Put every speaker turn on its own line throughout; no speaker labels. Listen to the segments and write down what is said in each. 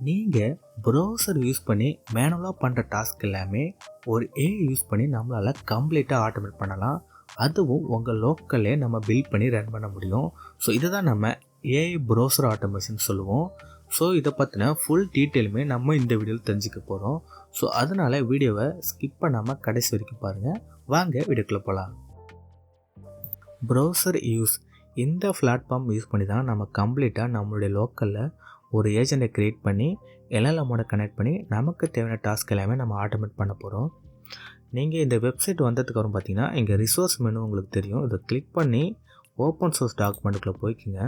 நீங்கள் browser use பண்ணி மேனுவலாக பண்ணுற டாஸ்க் எல்லாமே ஒரு ஏஐ யூஸ் பண்ணி நம்மளால் கம்ப்ளீட்டாக ஆட்டோமேட் பண்ணலாம். அதுவும் உங்கள் லோக்கல்லே நம்ம பில்ட் பண்ணி ரன் பண்ண முடியும். ஸோ இதை தான் நம்ம ஏஐ ப்ரௌசர் ஆட்டோமேஷன் சொல்லுவோம். ஸோ இதை பற்றின ஃபுல் டீட்டெயிலுமே நம்ம இந்த வீடியோவில் தெரிஞ்சுக்க போகிறோம். ஸோ அதனால் வீடியோவை ஸ்கிப் பண்ணாமல் கடைசி வரைக்கும் பாருங்கள். வாங்க வீடியோக்குள்ளே போகலாம். ப்ரௌசர் யூஸ் இந்த பிளாட்ஃபார்ம் யூஸ் பண்ணி தான் நம்ம கம்ப்ளீட்டாக நம்மளுடைய லோக்கலில் ஒரு ஏஜெண்ட்டை க்ரியேட் பண்ணி எல்எல்எம்மோட கனெக்ட் பண்ணி நமக்கு தேவையான டாஸ்க் எல்லாமே நம்ம ஆட்டோமேட் பண்ண போகிறோம். நீங்கள் இந்த வெப்சைட் வந்ததுக்கப்புறம் பார்த்தீங்கன்னா இங்கே ரிசோர்ஸ் மெனு உங்களுக்கு தெரியும். இதை கிளிக் பண்ணி ஓப்பன் சோர்ஸ் டாக்குமெண்ட்டுக்குள்ளே போய்க்குங்க.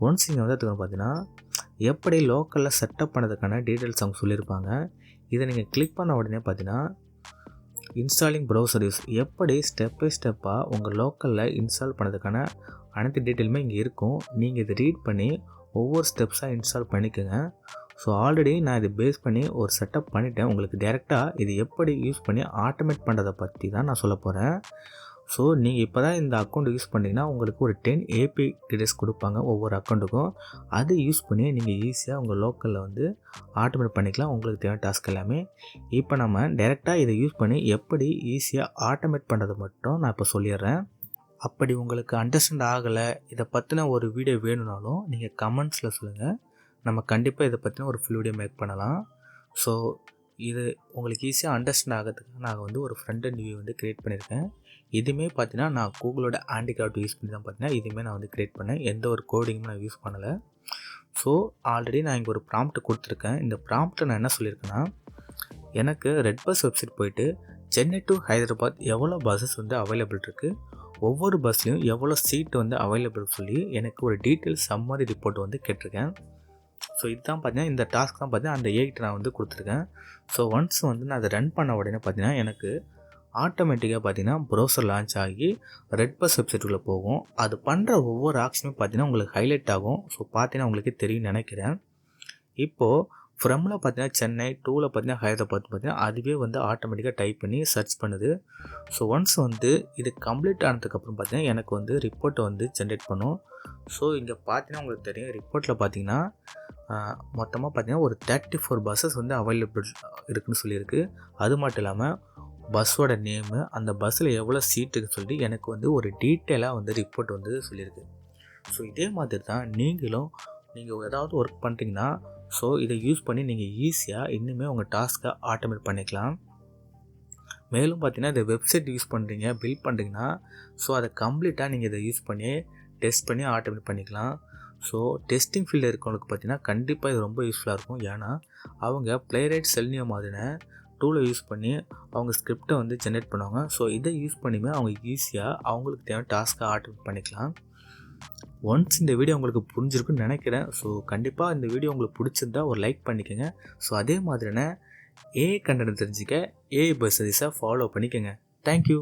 ஒன்ஸ் இங்கே வந்ததுக்கப்புறம் பார்த்தீங்கன்னா எப்படி லோக்கலில் செட்டப் பண்ணதுக்கான டீட்டெயில்ஸ் அவங்க சொல்லியிருப்பாங்க. இதை நீங்கள் கிளிக் பண்ண உடனே பார்த்தீங்கன்னா இன்ஸ்டாலிங் ப்ரௌசர் யூஸ் எப்படி ஸ்டெப் பை ஸ்டெப்பாக உங்கள் லோக்கலில் இன்ஸ்டால் பண்ணதுக்கான அனைத்து டீட்டெயிலுமே இங்கே இருக்கும். நீங்கள் இதை ரீட் பண்ணி ஒவ்வொரு ஸ்டெப்ஸாக இன்ஸ்டால் பண்ணிக்கோங்க. ஸோ ஆல்ரெடி நான் இதை பேஸ் பண்ணி ஒரு செட்டப் பண்ணிவிட்டேன். உங்களுக்கு டேரெக்டாக இது எப்படி யூஸ் பண்ணி ஆட்டோமேட் பண்ணுறதை பற்றி தான் நான் சொல்ல போகிறேன். ஸோ நீங்கள் இப்போ தான் இந்த அக்கௌண்ட் யூஸ் பண்ணிங்கன்னா உங்களுக்கு ஒரு 10 ஏபிஐ டீடைல்ஸ் கொடுப்பாங்க ஒவ்வொரு அக்கௌண்ட்டுக்கும். அது யூஸ் பண்ணி நீங்கள் ஈஸியாக உங்கள் லோக்கலில் வந்து ஆட்டோமேட் பண்ணிக்கலாம் உங்களுக்கு தேவையான டாஸ்க் எல்லாமே. இப்போ நம்ம டேரெக்டாக இதை யூஸ் பண்ணி எப்படி ஈஸியாக ஆட்டோமேட் பண்ணுறதை மட்டும் நான் இப்போ சொல்லிடுறேன். அப்படி உங்களுக்கு அண்டர்ஸ்டாண்ட் ஆகலை, இதை பற்றின ஒரு வீடியோ வேணும்னாலும் நீங்கள் கமெண்ட்ஸில் சொல்லுங்கள். நம்ம கண்டிப்பாக இதை பற்றின ஒரு ஃபுல் வீடியோ மேக் பண்ணலாம். ஸோ இது உங்களுக்கு ஈஸியாக அண்டர்ஸ்டாண்ட் ஆகிறதுக்கு நான் வந்து ஒரு ஃப்ரண்ட் அண்ட் வியூ வந்து க்ரியேட் பண்ணியிருக்கேன். இதுவுமே பார்த்தீங்கன்னா நான் கூகுளோட ஹேண்டிகிராஃப்ட் யூஸ் பண்ணி தான் பார்த்தீங்கன்னா இதுவுமே நான் வந்து க்ரியேட் பண்ணேன். எந்த ஒரு கோடிங்கும் நான் யூஸ் பண்ணலை. ஸோ ஆல்ரெடி நான் இங்கே ஒரு ப்ராம்ப்ட் கொடுத்துருக்கேன். இந்த ப்ராம்ப்ட்டை நான் என்ன சொல்லியிருக்கேன்னா, எனக்கு ரெட் பஸ் வெப்சைட் போயிட்டு சென்னை டு ஹைதராபாத் எவ்வளோ பஸ்ஸஸ் வந்து அவைலபிள் இருக்குது, ஒவ்வொரு பஸ்லேயும் எவ்வளோ சீட் வந்து அவைலபிள் சொல்லி எனக்கு ஒரு டீட்டெயில் சம்மரி ரிப்போர்ட் வந்து கேட்டிருக்கேன். ஸோ இதுதான் பார்த்தீங்கன்னா இந்த டாஸ்க் தான் பார்த்தீங்கன்னா அந்த ஏஐக்கு நான் வந்து கொடுத்துருக்கேன். ஸோ ஒன்ஸ் வந்து நான் அதை ரன் பண்ண உடனே பார்த்தீங்கன்னா எனக்கு ஆட்டோமேட்டிக்காக பார்த்தீங்கன்னா ப்ரௌசர் லான்ச் ஆகி ரெட் பஸ் வெப்சைட்டுக்குள்ளே போகும். அது பண்ணுற ஒவ்வொரு ஆப்ஷனுமே பார்த்தீங்கன்னா உங்களுக்கு ஹைலைட் ஆகும். ஸோ பார்த்தீங்கன்னா உங்களுக்கு தெரியும் நினைக்கிறேன். இப்போது ஃப்ரம்மில் பார்த்தீங்கன்னா சென்னை, டூவில் பார்த்தீங்கன்னா ஹைதராபாத் பார்த்தீங்கன்னா அதுவே வந்து ஆட்டோமேட்டிக்காக டைப் பண்ணி சர்ச் பண்ணுது. ஸோ ஒன்ஸ் வந்து இது கம்ப்ளீட் ஆனதுக்கப்புறம் பார்த்தீங்கன்னா எனக்கு வந்து ரிப்போர்ட்டை வந்து ஜென்ரேட் பண்ணும். ஸோ இங்கே பார்த்தீங்கன்னா உங்களுக்கு தெரியும் ரிப்போர்ட்டில் பார்த்தீங்கன்னா மொத்தமாக பார்த்தீங்கன்னா ஒரு 34 பஸ்ஸஸ் வந்து அவைலபிள் இருக்குதுன்னு சொல்லியிருக்கு. அது மட்டும் இல்லாமல் பஸ்ஸோட நேமு, அந்த பஸ்ஸில் எவ்வளோ சீட்டுன்னு சொல்லி எனக்கு வந்து ஒரு டீட்டெயிலாக வந்து ரிப்போர்ட் வந்து சொல்லியிருக்கு. ஸோ இதே மாதிரி தான் நீங்கள் ஏதாவது ஒர்க் பண்ணுறீங்கன்னா ஸோ இதை யூஸ் பண்ணி நீங்கள் ஈஸியாக இன்னுமே உங்கள் டாஸ்க்கை ஆட்டோமேட் பண்ணிக்கலாம். மேலும் பார்த்தீங்கன்னா இந்த வெப்சைட் யூஸ் பண்ணுறீங்க, பில்ட் பண்ணுறீங்கன்னா ஸோ அதை கம்ப்ளீட்டாக நீங்கள் இதை யூஸ் பண்ணி டெஸ்ட் பண்ணி ஆட்டோமேட் பண்ணிக்கலாம். ஸோ டெஸ்டிங் ஃபீல்டில் இருக்கவங்களுக்கு பார்த்தீங்கன்னா கண்டிப்பாக இது ரொம்ப யூஸ்ஃபுல்லாக இருக்கும். ஏன்னா அவங்க பிளேரைட் செல்னியோ மாதிரின டூலை யூஸ் பண்ணி அவங்க ஸ்கிரிப்டை வந்து ஜென்ரேட் பண்ணுவாங்க. ஸோ இதை யூஸ் பண்ணியுமே அவங்க ஈஸியாக அவங்களுக்கு தேவையான டாஸ்க்கை ஆட்டோமேட் பண்ணிக்கலாம். ஒன்ஸ் இந்த வீடியோ உங்களுக்கு புரிஞ்சிருக்குன்னு நினைக்கிறேன். ஸோ கண்டிப்பாக இந்த வீடியோ உங்களுக்கு பிடிச்சிருந்தா ஒரு லைக் பண்ணிக்கோங்க. ஸோ அதே மாதிரியான ஏஐ கண்டென்ட் தெரிஞ்சுக்க ஏஐ பஸ் சர்வீஸை ஃபாலோ பண்ணிக்கோங்க. தேங்க்யூ.